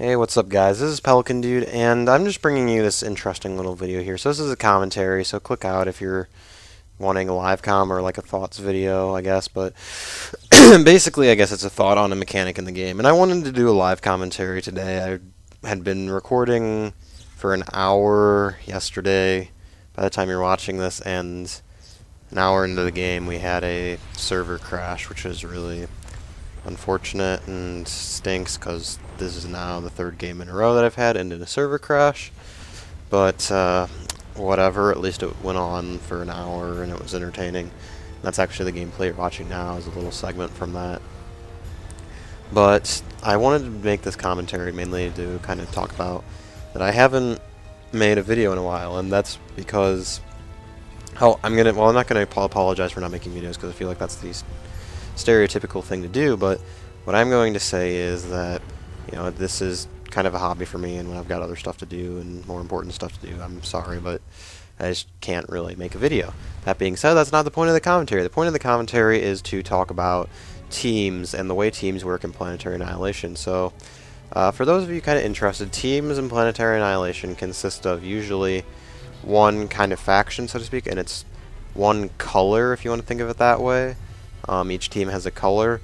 Hey, what's up guys? This is Pelican Dude, and I'm just bringing you this interesting little video here. So this is a commentary, so click out if you're wanting a live com or like a thoughts video, I guess, but basically I guess it's a thought on a mechanic in the game. And I wanted to do a live commentary today. I had been recording for an hour yesterday by the time you're watching this, and an hour into the game we had a server crash, which was really unfortunate and stinks because this is now the third game in a row that I've had ended a server crash. But whatever, at least it went on for an hour and it was entertaining. That's actually the gameplay you're watching now, is a little segment from that. But I wanted to make this commentary mainly to kind of talk about that I haven't made a video in a while, and that's because I'm not gonna apologize for not making videos because I feel like that's the stereotypical thing to do, but what I'm going to say is that, you know, this is kind of a hobby for me, and when I've got other stuff to do and more important stuff to do, I'm sorry, but I just can't really make a video. That being said, that's not the point of the commentary. The point of the commentary is to talk about teams and the way teams work in Planetary Annihilation. So, for those of you kind of interested, teams in Planetary Annihilation consist of usually one kind of faction, so to speak, and it's one color, if you want to think of it that way. Each team has a color.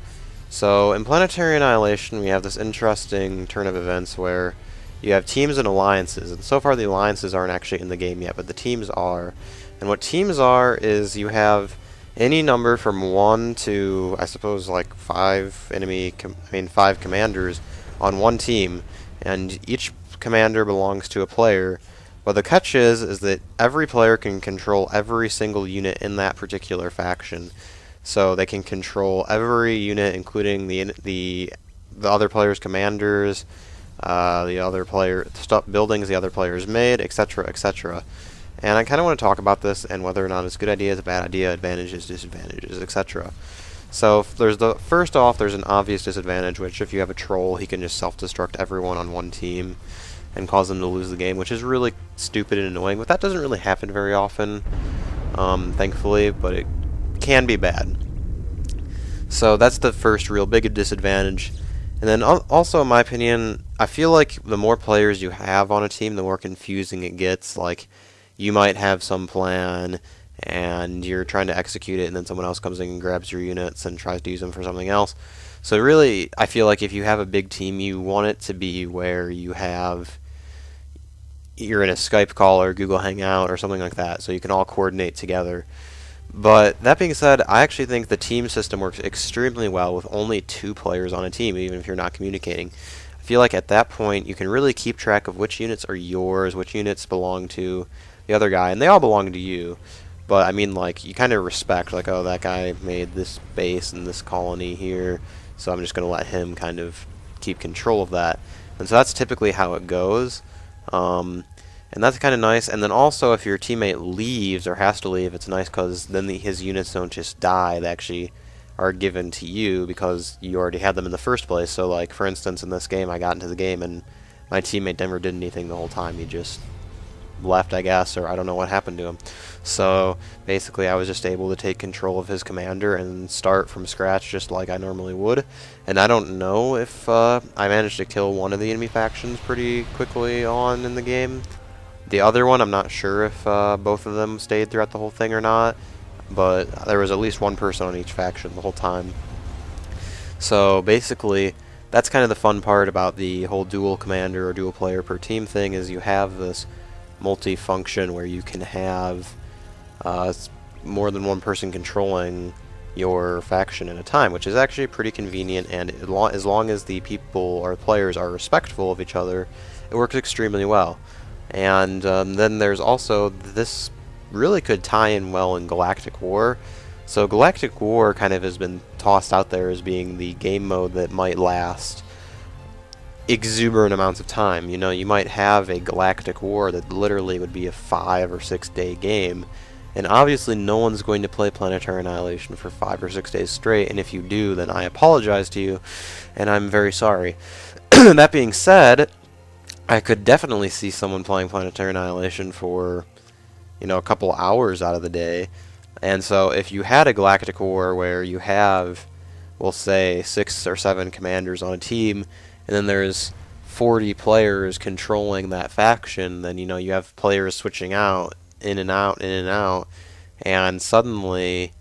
So in Planetary Annihilation we have this interesting turn of events where you have teams and alliances, and so far the alliances aren't actually in the game yet, but the teams are. And what teams are is you have any number from 1 to, I suppose, like 5 commanders on one team, and each commander belongs to a player. But the catch is that every player can control every single unit in that particular faction. So they can control every unit, including the other players' commanders, the other buildings the other players made, etc., etc. And I kind of want to talk about this and whether or not it's a good idea, it's a bad idea, advantages, disadvantages, etc. So first off, there's an obvious disadvantage, which if you have a troll, he can just self-destruct everyone on one team and cause them to lose the game, which is really stupid and annoying. But that doesn't really happen very often, thankfully. But it can be bad. So that's the first real big disadvantage. And then also, in my opinion, I feel like the more players you have on a team, the more confusing it gets. Like, you might have some plan and you're trying to execute it, and then someone else comes in and grabs your units and tries to use them for something else. So really, I feel like if you have a big team, you want it to be where you're in a Skype call or Google Hangout or something like that, so you can all coordinate together. But that being said, I actually think the team system works extremely well with only 2 players on a team, even if you're not communicating. I feel like at that point you can really keep track of which units are yours, which units belong to the other guy, and they all belong to you. But I mean, like, you kind of respect, like, oh, that guy made this base and this colony here, so I'm just going to let him kind of keep control of that. And so that's typically how it goes. And that's kind of nice. And then also, if your teammate leaves or has to leave, it's nice because then his units don't just die. They actually are given to you because you already had them in the first place. So, like, for instance, in this game, I got into the game and my teammate never did anything the whole time. He just left, I guess, or I don't know what happened to him. So basically I was just able to take control of his commander and start from scratch just like I normally would. And I don't know if I managed to kill one of the enemy factions pretty quickly on in the game. The other one, I'm not sure if both of them stayed throughout the whole thing or not, but there was at least one person on each faction the whole time. So basically, that's kind of the fun part about the whole dual commander or dual player per team thing, is you have this multi-function where you can have more than one person controlling your faction at a time, which is actually pretty convenient, and as long as the people or players are respectful of each other, it works extremely well. And then there's also, this really could tie in well in Galactic War. So Galactic War kind of has been tossed out there as being the game mode that might last exuberant amounts of time. You know, you might have a Galactic War that literally would be a 5 or 6 day game, and obviously no one's going to play Planetary Annihilation for 5 or 6 days straight, and if you do, then I apologize to you, and I'm very sorry. That being said, I could definitely see someone playing Planetary Annihilation for, you know, a couple hours out of the day. And so if you had a Galactic War where you have, we'll say, 6 or 7 commanders on a team, and then there's 40 players controlling that faction, then you have players switching out, in and out, in and out, and suddenly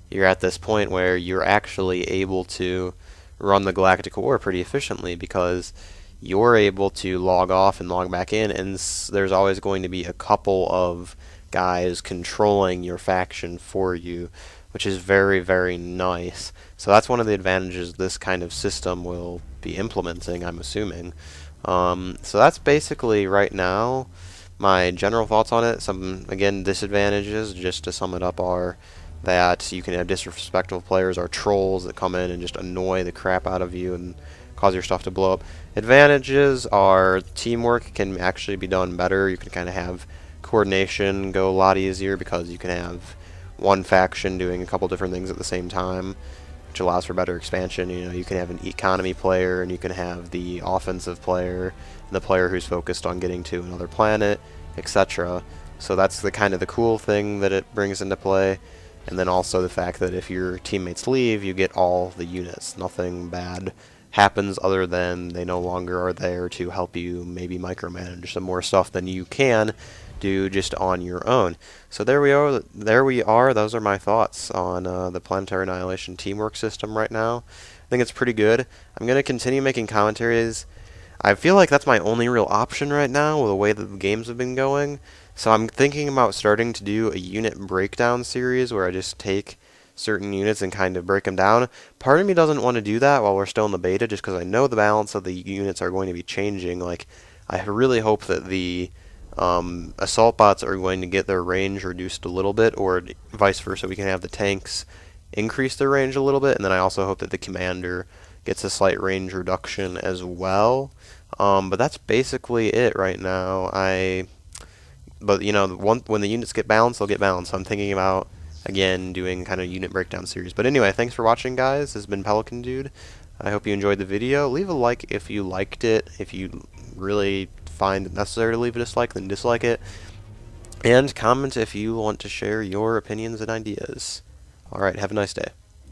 you're at this point where you're actually able to run the Galactic War pretty efficiently because you're able to log off and log back in, and there's always going to be a couple of guys controlling your faction for you, which is very, very nice. So that's one of the advantages this kind of system will be implementing, I'm assuming. So that's basically right now my general thoughts on it. Some, again, disadvantages, just to sum it up, are that you can have disrespectful players or trolls that come in and just annoy the crap out of you and cause your stuff to blow up. Advantages are teamwork can actually be done better. You can kind of have coordination go a lot easier because you can have one faction doing a couple different things at the same time, which allows for better expansion. You can have an economy player, and you can have the offensive player, and the player who's focused on getting to another planet, etc. So that's the kind of the cool thing that it brings into play. And then also the fact that if your teammates leave, you get all the units. Nothing bad happens other than they no longer are there to help you maybe micromanage some more stuff than you can do just on your own. So there we are. Those are my thoughts on the Planetary Annihilation teamwork system right now. I think it's pretty good. I'm going to continue making commentaries. I feel like that's my only real option right now with the way that the games have been going. So I'm thinking about starting to do a unit breakdown series where I just take certain units and kind of break them down. Part of me doesn't want to do that while we're still in the beta just because I know the balance of the units are going to be changing. Like, I really hope that the assault bots are going to get their range reduced a little bit, or vice versa. We can have the tanks increase their range a little bit, and then I also hope that the commander gets a slight range reduction as well. But that's basically it right now. But when the units get balanced, they'll get balanced. So I'm thinking about, again, doing kind of unit breakdown series. But anyway, thanks for watching, guys. This has been Pelican Dude. I hope you enjoyed the video. Leave a like if you liked it. If you really find it necessary to leave a dislike, then dislike it. And comment if you want to share your opinions and ideas. Alright, have a nice day.